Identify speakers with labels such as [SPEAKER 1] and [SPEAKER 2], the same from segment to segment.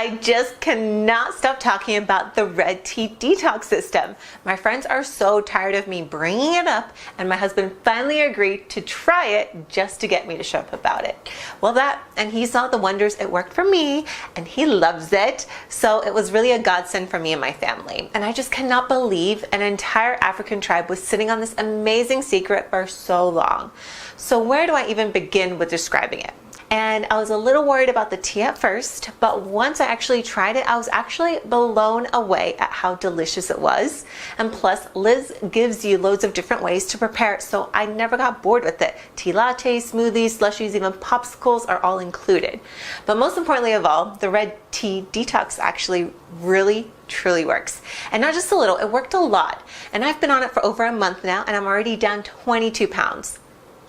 [SPEAKER 1] I just cannot stop talking about the red tea detox system. My friends are so tired of me bringing it up, and my husband finally agreed to try it just to get me to shut up about it. Well, and he saw the wonders it worked for me, and he loves it. So it was really a godsend for me and my family. And I just cannot believe an entire African tribe was sitting on this amazing secret for so long. So where do I even begin with describing it? And I was a little worried about the tea at first, but once I actually tried it, I was actually blown away at how delicious it was. And plus, Liz gives you loads of different ways to prepare it, so I never got bored with it. Tea lattes, smoothies, slushies, even popsicles are all included. But most importantly of all, the red tea detox actually really truly works. And not just a little, it worked a lot. And I've been on it for over a month now, and I'm already down 22 pounds.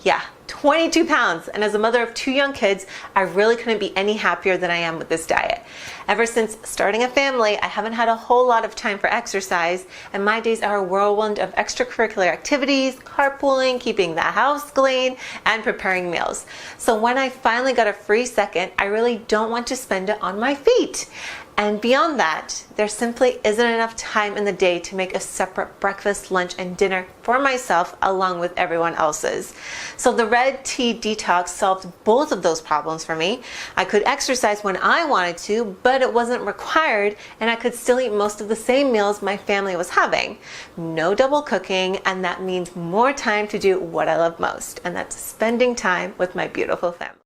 [SPEAKER 1] Yeah, 22 pounds. And as a mother of 2 young kids, I really couldn't be any happier than I am with this diet. Ever since starting a family, I haven't had a whole lot of time for exercise, and my days are a whirlwind of extracurricular activities, carpooling, keeping the house clean, and preparing meals. So when I finally got a free second, I really don't want to spend it on my feet. And beyond that, there simply isn't enough time in the day to make a separate breakfast, lunch, and dinner for myself along with everyone else's. So the red tea detox solved both of those problems for me. I could exercise when I wanted to, but it wasn't required, and I could still eat most of the same meals my family was having. No double cooking, and that means more time to do what I love most, and that's spending time with my beautiful family.